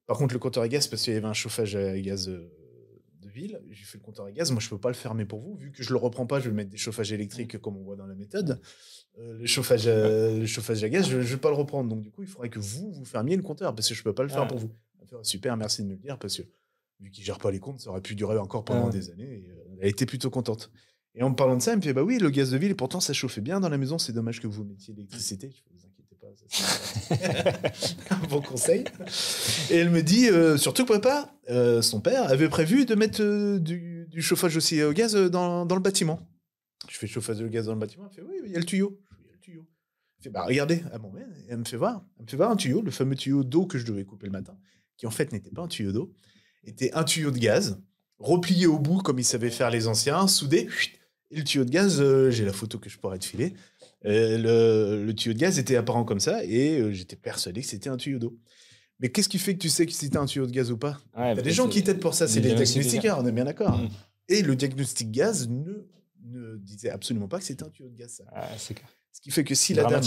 Par contre, le compteur à gaz, parce qu'il y avait un chauffage à gaz de ville, j'ai fait le compteur à gaz, moi je peux pas le fermer pour vous, vu que je le reprends pas, je vais mettre des chauffages électriques comme on voit dans la méthode. Le chauffage à gaz, je vais pas le reprendre, donc du coup il faudrait que vous fermiez le compteur, parce que je peux pas le faire pour vous. Super, merci de me le dire, parce que vu qu'il gère pas les comptes, ça aurait pu durer encore pendant des années, et elle était plutôt contente. Et en me parlant de ça, elle me fait, oui, le gaz de ville, et pourtant ça chauffait bien dans la maison, c'est dommage que vous mettiez l'électricité. Je ne vous inquiétez pas, ça, un bon conseil. Et elle me dit, surtout que papa, son père, avait prévu de mettre du chauffage aussi au gaz dans le bâtiment. Je fais chauffage au gaz dans le bâtiment, elle fait, oui, il y a le tuyau. Il y a le tuyau. Elle fait, regardez, elle m'emmène, et elle me fait voir un tuyau, le fameux tuyau d'eau que je devais couper le matin, qui en fait n'était pas un tuyau d'eau, était un tuyau de gaz, replié au bout comme ils savaient faire les anciens, soudé. Et le tuyau de gaz, j'ai la photo que je pourrais te filer. Le tuyau de gaz était apparent comme ça et j'étais persuadé que c'était un tuyau d'eau. Mais qu'est-ce qui fait que tu sais que c'était un tuyau de gaz ou pas? T'as des gens qui t'aident pour ça, c'est des techniciens, on est bien d'accord. Et le diagnostic gaz ne disait absolument pas que c'était un tuyau de gaz. Ça. C'est clair. Ce qui fait que si la dame...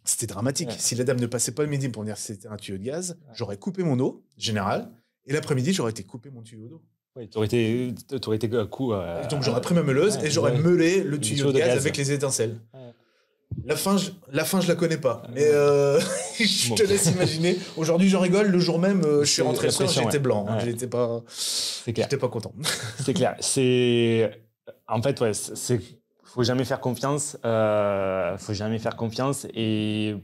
C'était dramatique. Si la dame ne passait pas le midi pour dire que c'était un tuyau de gaz, j'aurais coupé mon eau, général, et l'après-midi, j'aurais été coupé mon tuyau d'eau. Oui, tu aurais été donc j'aurais pris ma meuleuse et j'aurais meulé le tuyau de gaz avec les étincelles. La fin, je la connais pas. Mais je te laisse imaginer. Aujourd'hui, j'en rigole. Le jour même, je suis rentré le soir, j'étais blanc. Ouais. J'étais pas content. C'est clair. En fait, faut jamais faire confiance. Et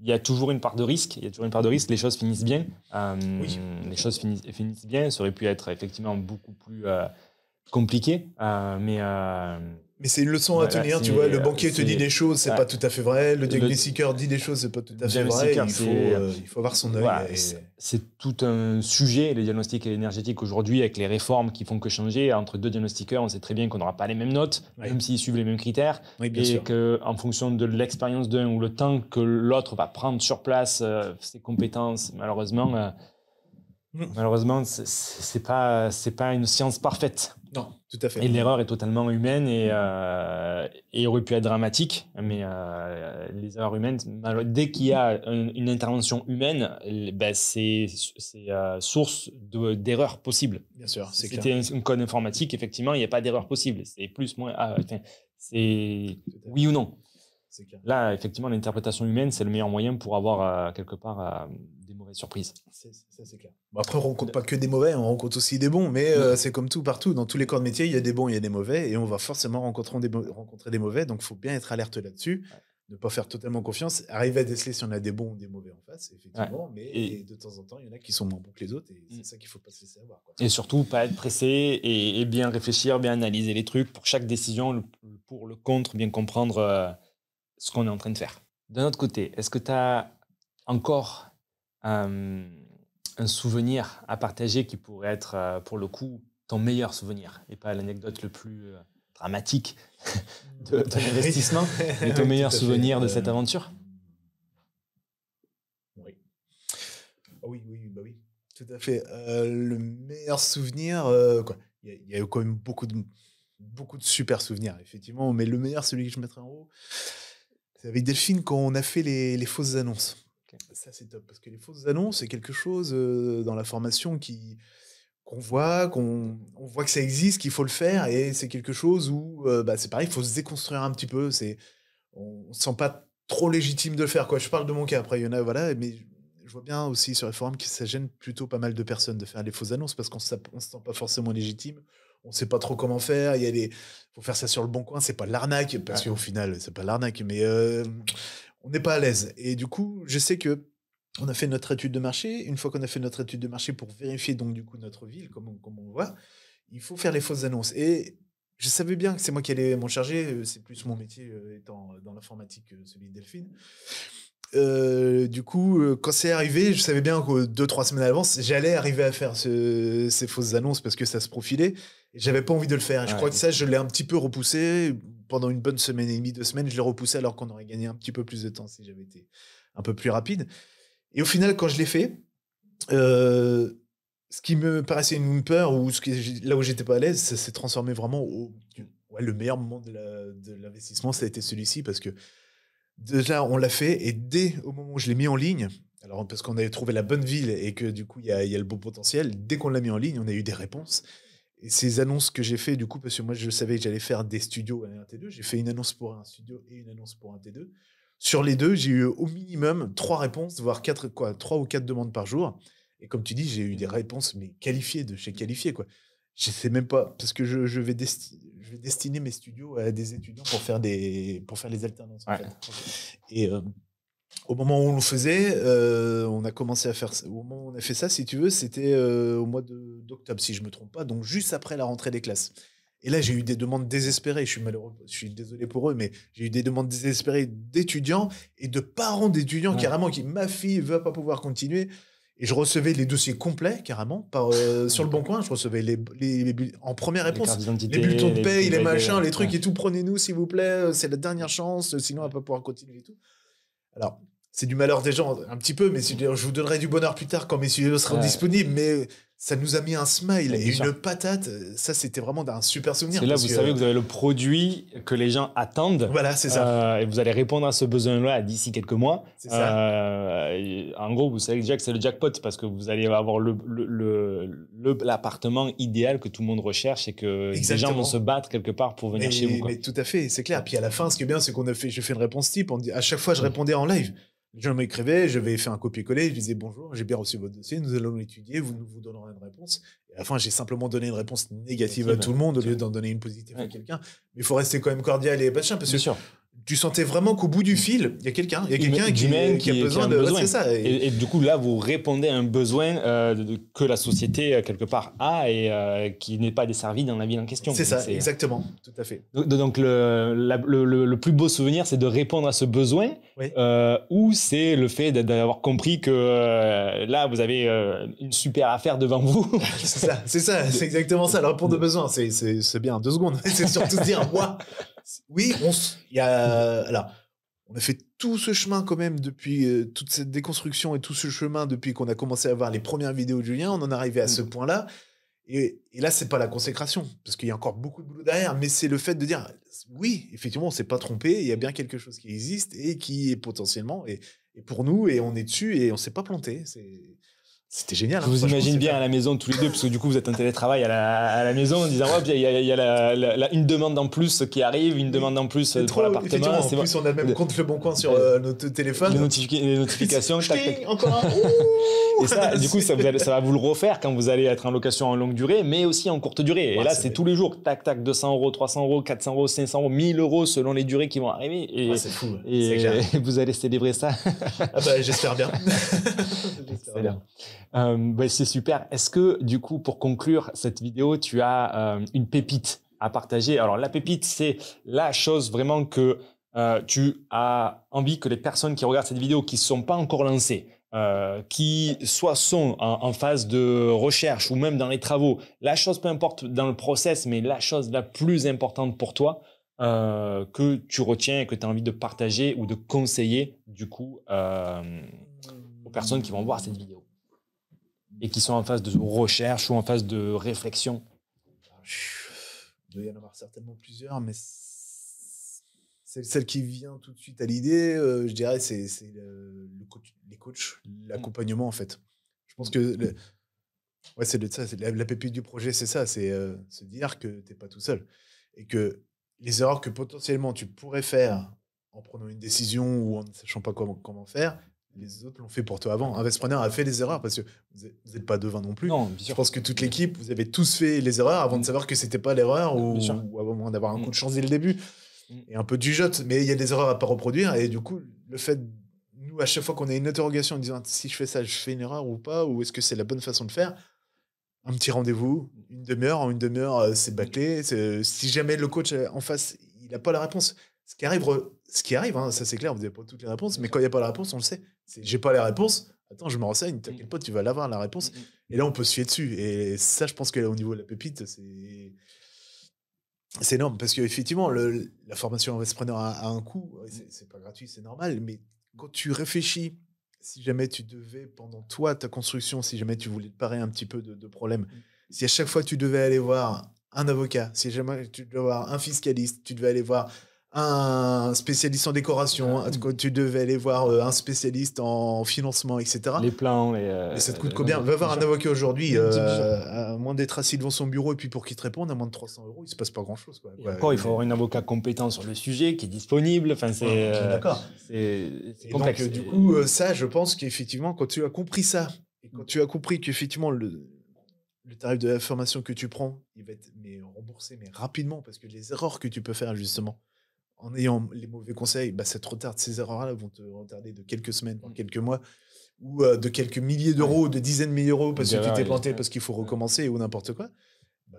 il y a toujours une part de risque. Les choses finissent bien. Oui. Les choses finissent bien. Ça aurait pu être effectivement beaucoup plus compliqué. Mais c'est une leçon à tenir, tu vois. Le banquier te dit des choses, c'est pas tout à fait vrai. Le diagnostiqueur dit des choses, c'est pas tout à fait vrai. Il faut avoir son œil. Voilà, c'est tout un sujet, les diagnostics énergétiques aujourd'hui, avec les réformes qui font que changer. Entre deux diagnostiqueurs, on sait très bien qu'on n'aura pas les mêmes notes, même s'ils suivent les mêmes critères. Oui, bien sûr. qu'en fonction de l'expérience d'un ou le temps que l'autre va prendre sur place, ses compétences, malheureusement, c'est pas une science parfaite. Non, tout à fait. Et l'erreur est totalement humaine et aurait pu être dramatique. Mais les erreurs humaines, dès qu'il y a une intervention humaine, c'est source d'erreurs possibles. Bien sûr, c'est clair. C'était un code informatique, effectivement, il n'y a pas d'erreur possible. C'est plus, moins... c'est oui ou non. C'est clair. Là, effectivement, l'interprétation humaine, c'est le meilleur moyen pour avoir quelque part des mauvaises surprises. Ça, c'est clair. Bon, après, on ne rencontre pas que des mauvais, on rencontre aussi des bons, mais c'est comme tout partout. Dans tous les corps de métier, il y a des bons, il y a des mauvais, et on va forcément rencontrer des mauvais, donc il faut bien être alerte là-dessus, ne pas faire totalement confiance, arriver à déceler si on a des bons ou des mauvais en face, effectivement, mais de temps en temps, il y en a qui sont moins bons que les autres, et c'est ça qu'il ne faut pas se laisser avoir. Et surtout, pas être pressé et bien réfléchir, bien analyser les trucs pour chaque décision, pour le contre, bien comprendre ce qu'on est en train de faire. D'un autre côté, est-ce que tu as encore un souvenir à partager qui pourrait être, pour le coup, ton meilleur souvenir et pas l'anecdote le plus dramatique de l'investissement, mais ton meilleur souvenir de cette aventure? Oui. Oui, tout à fait. Le meilleur souvenir, il y a eu quand même beaucoup de super souvenirs, effectivement, mais le meilleur, celui que je mettrais en haut, c'est avec Delphine quand on a fait les fausses annonces. Ça, c'est top, parce que les fausses annonces, c'est quelque chose dans la formation qu'on voit que ça existe, qu'il faut le faire, et c'est quelque chose où, c'est pareil, il faut se déconstruire un petit peu. On ne se sent pas trop légitime de le faire, quoi. Je parle de mon cas, après, il y en a, voilà, mais je vois bien aussi sur les forums que ça gêne plutôt pas mal de personnes de faire les fausses annonces, parce qu'on ne se sent pas forcément légitime. On ne sait pas trop comment faire. Faut faire ça sur le bon coin. C'est pas de l'arnaque, parce qu'au final, c'est pas de l'arnaque, mais on n'est pas à l'aise. Et du coup, je sais que on a fait notre étude de marché. Une fois qu'on a fait notre étude de marché pour vérifier donc du coup notre ville, comme on voit, il faut faire les fausses annonces. Et je savais bien que c'est moi qui allais m'en charger. C'est plus mon métier étant dans l'informatique, celui de Delphine. Du coup, quand c'est arrivé, je savais bien que 2-3 semaines à l'avance, j'allais arriver à faire ces fausses annonces parce que ça se profilait. Et j'avais pas envie de le faire. Et je crois que ça, je l'ai un petit peu repoussé pendant une bonne semaine et demie, 2 semaines. Je l'ai repoussé alors qu'on aurait gagné un petit peu plus de temps si j'avais été un peu plus rapide. Et au final, quand je l'ai fait, ce qui me paraissait une peur ou là où j'étais pas à l'aise, ça s'est transformé vraiment le meilleur moment de l'investissement, ça a été celui-ci parce que déjà, on l'a fait et dès au moment où je l'ai mis en ligne, alors parce qu'on avait trouvé la bonne ville et que du coup, il y a le beau potentiel, dès qu'on l'a mis en ligne, on a eu des réponses. Et ces annonces que j'ai fait, du coup, parce que moi, je savais que j'allais faire des studios et un T2, j'ai fait une annonce pour un studio et une annonce pour un T2. Sur les deux, j'ai eu au minimum 3 réponses, voire 3 ou 4 demandes par jour. Et comme tu dis, j'ai eu des réponses, mais qualifiées, de chez qualifiées, quoi. Je sais même pas, parce que je vais destiner mes studios à des étudiants pour faire les alternances, en fait. Et au moment où on le faisait, on a commencé à faire au moment où on a fait ça, si tu veux, c'était au mois d'octobre, si je me trompe pas, donc juste après la rentrée des classes. Et là, j'ai eu des demandes désespérées. Je suis malheureux, je suis désolé pour eux, mais j'ai eu des demandes désespérées d'étudiants et de parents d'étudiants carrément qui, ma fille ne va pas pouvoir continuer. Et je recevais les dossiers complets carrément sur le Bon Coin. Je recevais en première réponse les bulletins de paye, les machins, les trucs et tout. Prenez-nous s'il vous plaît, c'est la dernière chance, sinon elle ne va pas pouvoir continuer et tout. Alors, c'est du malheur des gens un petit peu, mais je vous donnerai du bonheur plus tard quand mes studios seront disponibles. Mais ça nous a mis un smile et sûr. une patate. Ça, c'était vraiment un super souvenir. C'est là, vous savez que vous avez le produit que les gens attendent. Voilà, c'est ça. Et vous allez répondre à ce besoin-là d'ici quelques mois. C'est ça. En gros, vous savez déjà que c'est le jackpot parce que vous allez avoir l'appartement idéal que tout le monde recherche et que les gens vont se battre quelque part pour venir chez vous. Quoi. Mais tout à fait, c'est clair. Puis à la fin, ce qui est bien, c'est j'ai fait une réponse type. À chaque fois, je répondais en live. Les gens m'écrivaient, j'avais fait un copier-coller, je disais bonjour, j'ai bien reçu votre dossier, nous allons l'étudier, nous vous donnerons une réponse. Et à la fin, j'ai simplement donné une réponse négative à tout le monde au lieu d'en donner une positive à quelqu'un. Mais il faut rester quand même cordial et patient parce que tu sentais vraiment qu'au bout du fil, il y a quelqu'un qui a besoin de... C'est ça. Et du coup, là, vous répondez à un besoin que la société, quelque part, a et qui n'est pas desservi dans la ville en question. C'est ça, exactement, tout à fait. Donc, le plus beau souvenir, c'est de répondre à ce besoin ou c'est le fait d'avoir compris que là, vous avez une super affaire devant vous. c'est exactement ça, le répondre aux besoins. C'est bien, 2 secondes. C'est surtout se dire, moi... Oui, alors, on a fait tout ce chemin quand même depuis toute cette déconstruction et tout ce chemin depuis qu'on a commencé à voir les premières vidéos de Julien. On en est arrivé à ce point-là. Et là, c'est pas la consécration, parce qu'il y a encore beaucoup de boulot derrière, mais c'est le fait de dire, oui, effectivement, on s'est pas trompé, il y a bien quelque chose qui existe et qui est potentiellement, et pour nous, et on est dessus et on s'est pas planté. C'était génial. Je vous imagine bien à la maison tous les deux, parce que du coup, vous êtes en télétravail à la maison en disant il y a une demande en plus qui arrive, une demande en plus pour l'appartement. En plus, on a même compte Le Bon Coin sur notre téléphone. Les notifications. Encore un. Et ça, du coup, ça va vous le refaire quand vous allez être en location en longue durée, mais aussi en courte durée. Et là, c'est tous les jours. Tac, tac, 200 €, 300 €, 400 €, 500 €, 1000 € selon les durées qui vont arriver. Et, c'est fou. Et vous allez célébrer ça. J'espère bien. C'est super. Est-ce que, du coup, pour conclure cette vidéo, tu as une pépite à partager? Alors, la pépite, c'est la chose vraiment que tu as envie que les personnes qui regardent cette vidéo, qui ne sont pas encore lancées, qui soit sont en phase de recherche ou même dans les travaux, la chose, peu importe dans le process, mais la chose la plus importante pour toi, que tu retiens et que tu as envie de partager ou de conseiller, du coup, aux personnes qui vont voir cette vidéo et qui sont en phase de recherche ou en phase de réflexion? Il doit y en avoir certainement plusieurs, mais celle qui vient tout de suite à l'idée, je dirais, c'est les coachs, l'accompagnement, en fait. Je pense que c'est la pépite du projet, c'est ça, c'est se dire que tu n'es pas tout seul et que les erreurs que potentiellement tu pourrais faire en prenant une décision ou en ne sachant pas comment faire, les autres l'ont fait pour toi avant. Investpreneur a fait des erreurs parce que vous n'êtes pas devin non plus. Non, bien sûr. Je pense que toute l'équipe, vous avez tous fait les erreurs avant de savoir que c'était pas l'erreur ou avant d'avoir un coup de chance dès le début et un peu de jugeote. Mais il y a des erreurs à pas reproduire et du coup, le fait, nous, à chaque fois qu'on a une interrogation en disant si je fais ça, je fais une erreur ou pas, ou est-ce que c'est la bonne façon de faire, un petit rendez-vous, une demi-heure, en une demi-heure, c'est bâclé. Si jamais le coach en face, il n'a pas la réponse, ce qui arrive, hein, ça c'est clair, vous n'avez pas toutes les réponses, mais quand il n'y a pas la réponse, on le sait. J'ai pas les réponses, attends, je me renseigne, t'inquiète pas, tu vas l'avoir la réponse. Et là, on peut se fier dessus. Et ça, je pense qu'au niveau de la pépite, c'est énorme. Parce qu'effectivement, la formation Investpreneur a un coût, c'est pas gratuit, c'est normal, mais quand tu réfléchis, si jamais tu devais, pendant toi, ta construction, si jamais tu voulais te parer un petit peu de problèmes, si à chaque fois tu devais aller voir un avocat, si jamais tu devais voir un fiscaliste, tu devais aller voir un spécialiste en décoration, tu devais aller voir un spécialiste en financement, etc. Les plans, et ça te coûte combien? Va voir un avocat aujourd'hui, à moins d'être assis devant son bureau et puis pour qu'il te réponde, à moins de 300 €, il se passe pas grand-chose. Encore, il faut avoir un avocat compétent sur le sujet, qui est disponible. Enfin, d'accord. C'est complexe. Donc, du coup, ça, je pense qu'effectivement, quand tu as compris ça, et quand tu as compris qu'effectivement, le tarif de la formation que tu prends, il va être remboursé rapidement, parce que les erreurs que tu peux faire, justement, en ayant les mauvais conseils, ça te retarde. Ces erreurs-là vont te retarder de quelques semaines, voire quelques mois, ou de quelques milliers d'euros, de dizaines de milliers d'euros, parce que tu t'es planté, parce qu'il faut recommencer, ou n'importe quoi.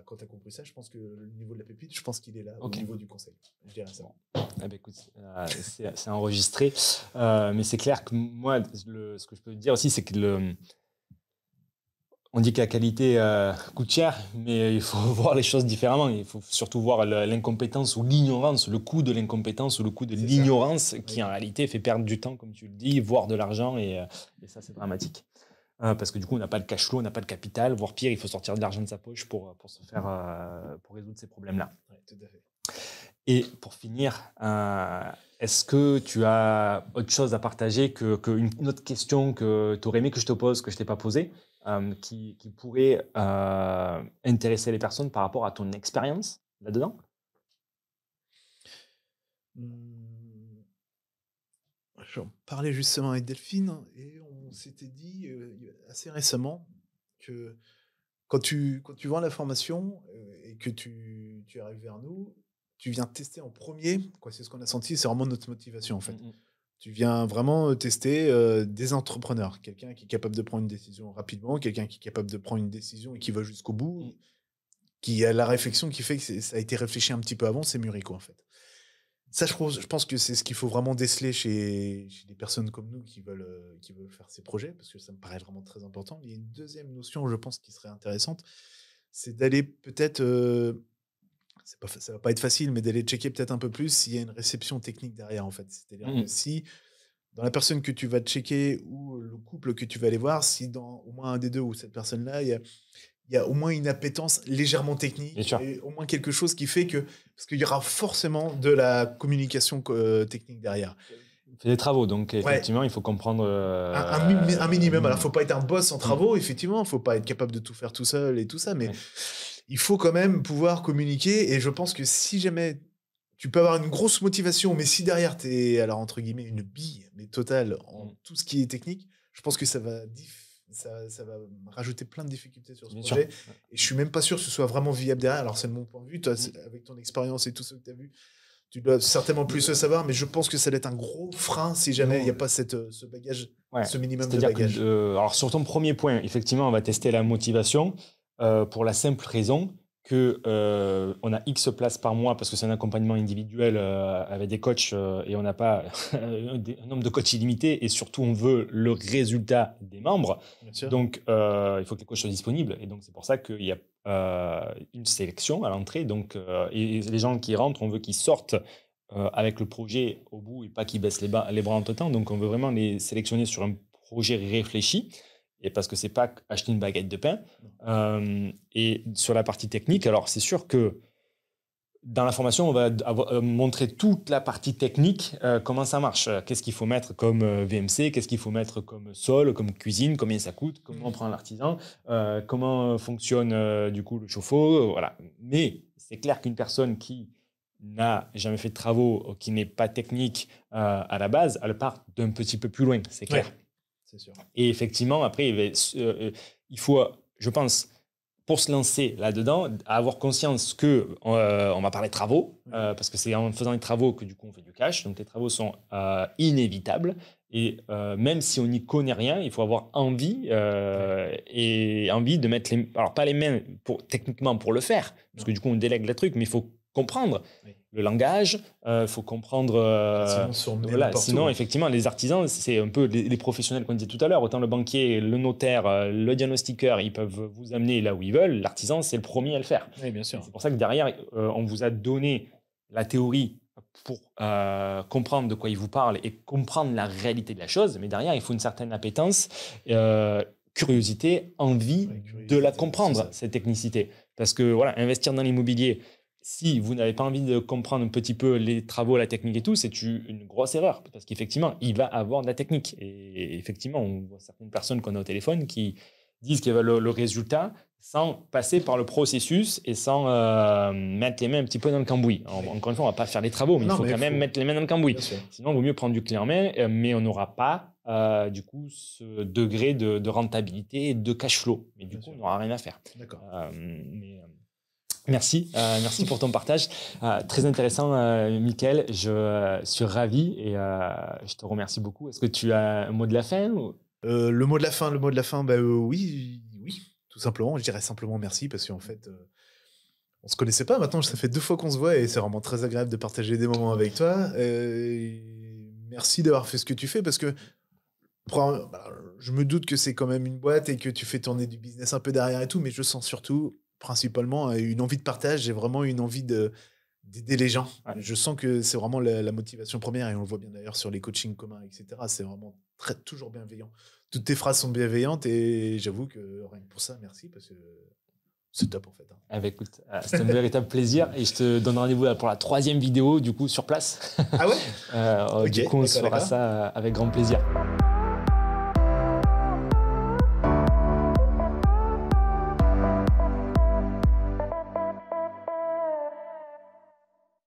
Quand tu as compris ça, je pense que le niveau de la pépite, je pense qu'il est là, au niveau du conseil. Je dirais ça. Écoute, c'est enregistré. Mais c'est clair que moi, ce que je peux te dire aussi, c'est que on dit que la qualité coûte cher, mais il faut voir les choses différemment. Il faut surtout voir l'incompétence ou l'ignorance, le coût de l'incompétence ou le coût de l'ignorance qui, en réalité, fait perdre du temps, comme tu le dis, voire de l'argent. Et ça, c'est dramatique. parce que du coup, on n'a pas le cash flow, on n'a pas le capital, voire pire, il faut sortir de l'argent de sa poche pour pour résoudre ces problèmes-là. Ouais, tout à fait. Et pour finir, est-ce que tu as autre chose à partager une autre question que tu aurais aimé que je te pose, que je ne t'ai pas posée, qui pourrait intéresser les personnes par rapport à ton expérience là-dedans? Mmh, J'en parlais justement avec Delphine et on s'était dit assez récemment que quand tu vends la formation et que tu arrives vers nous, tu viens tester en premier, quoi, c'est ce qu'on a senti, c'est vraiment notre motivation en fait. Mm, Tu viens vraiment tester des entrepreneurs, quelqu'un qui est capable de prendre une décision rapidement, quelqu'un qui est capable de prendre une décision et qui va jusqu'au bout, mm. qui a la réflexion qui fait que ça a été réfléchi un petit peu avant, c'est mûri quoi en fait. Ça, je pense que c'est ce qu'il faut vraiment déceler chez des personnes comme nous qui veulent faire ces projets, parce que ça me paraît vraiment très important. Il y a une deuxième notion, je pense, qui serait intéressante, c'est d'aller peut-être, ça va pas être facile, mais d'aller checker peut-être un peu plus s'il y a une réception technique derrière, en fait. C'est-à-dire que Mm. si dans la personne que tu vas checker ou le couple que tu vas aller voir, si dans au moins un des deux ou cette personne-là, il y a au moins une appétence légèrement Bien technique sûr. et au moins quelque chose qui fait que parce qu'il y aura forcément de la communication technique derrière. Fais des travaux, donc Ouais, effectivement, il faut comprendre un minimum. Alors, faut pas être un boss en Mm. travaux, effectivement, faut pas être capable de tout faire tout seul et tout ça, mais Ouais. il faut quand même pouvoir communiquer et je pense que si jamais tu peux avoir une grosse motivation, mais si derrière tu es, alors entre guillemets, une bille, mais totale en Mm. tout ce qui est technique, je pense que ça va rajouter plein de difficultés sur ce Bien sûr. projet. Et je suis même pas sûr que ce soit vraiment viable derrière. Alors, c'est de mon point de vue. Toi, Mm. avec ton expérience et tout ce que tu as vu, tu dois certainement plus le savoir, mais je pense que ça va être un gros frein si jamais il n'y a pas ce bagage, Ouais. ce minimum de C'est-à-dire que, bagage. alors sur ton premier point, effectivement, on va tester la motivation pour la simple raison que on a X places par mois parce que c'est un accompagnement individuel avec des coachs et on n'a pas un nombre de coachs illimité et surtout on veut le résultat des membres. Bien sûr. Donc il faut que les coachs soient disponibles et donc c'est pour ça qu'il y a une sélection à l'entrée. Donc et les gens qui rentrent, on veut qu'ils sortent avec le projet au bout et pas qu'ils baissent les bras entre temps. Donc, on veut vraiment les sélectionner sur un projet réfléchi et parce que c'est pas acheter une baguette de pain. Et sur la partie technique, alors c'est sûr que dans la formation, on va montrer toute la partie technique, comment ça marche. Qu'est-ce qu'il faut mettre comme VMC, qu'est-ce qu'il faut mettre comme sol, comme cuisine, combien ça coûte, comment on prend l'artisan, comment fonctionne du coup le chauffe-eau, voilà. Mais c'est clair qu'une personne qui n'a jamais fait de travaux, qui n'est pas technique à la base, elle part d'un petit peu plus loin, c'est clair. Ouais, c'est sûr. Et effectivement, après, il faut, je pense, pour se lancer là-dedans, avoir conscience que on va parler travaux, parce que c'est en faisant les travaux que du coup on fait du cash. Donc les travaux sont inévitables. Et même si on n'y connaît rien, il faut avoir envie et envie de mettre alors pas les mains techniquement pour le faire, parce que du coup on délègue le truc, mais il faut comprendre le langage, il faut comprendre. Voilà, sinon, effectivement, les artisans, c'est un peu les professionnels qu'on disait tout à l'heure. Autant le banquier, le notaire, le diagnostiqueur, ils peuvent vous amener là où ils veulent. L'artisan, c'est le premier à le faire. Oui, bien sûr. C'est pour ça que derrière, on vous a donné la théorie pour comprendre de quoi il vous parle et comprendre la réalité de la chose. Mais derrière, il faut une certaine appétence, curiosité, envie de la comprendre, cette technicité. Parce que voilà, investir dans l'immobilier, si vous n'avez pas envie de comprendre un petit peu les travaux, la technique et tout, c'est une grosse erreur. Parce qu'effectivement, il va avoir de la technique. Et effectivement, on voit certaines personnes qu'on a au téléphone qui disent qu'ils veulent le résultat sans passer par le processus et sans mettre les mains un petit peu dans le cambouis. Encore une fois, on ne va pas faire les travaux, mais il faut quand même mettre les mains dans le cambouis. Sinon, il vaut mieux prendre du clé en main, mais on n'aura pas du coup ce degré de rentabilité et de cash flow. Mais du coup, on n'aura rien à faire. D'accord. Merci, merci pour ton partage. Très intéressant, Mickaël. Je suis ravi et je te remercie beaucoup. Est-ce que tu as un mot de la fin ou... Le mot de la fin, bah, oui, tout simplement. Je dirais simplement merci parce qu'en fait, on se connaissait pas. Maintenant, ça fait 2 fois qu'on se voit et c'est vraiment très agréable de partager des moments avec toi. Merci d'avoir fait ce que tu fais parce que je me doute que c'est quand même une boîte et que tu fais tourner du business un peu derrière et tout, mais je sens surtout, principalement, une envie de partage. J'ai vraiment une envie d'aider les gens. Ouais. Je sens que c'est vraiment la motivation première et on le voit bien d'ailleurs sur les coachings communs, etc. C'est vraiment toujours bienveillant, toutes tes phrases sont bienveillantes et j'avoue que rien que pour ça, merci parce que c'est top en fait. Ah bah écoute, c'est un véritable plaisir et je te donne rendez-vous pour la 3e vidéo du coup sur place. Ah ouais? Du coup, on se fera ça avec grand plaisir.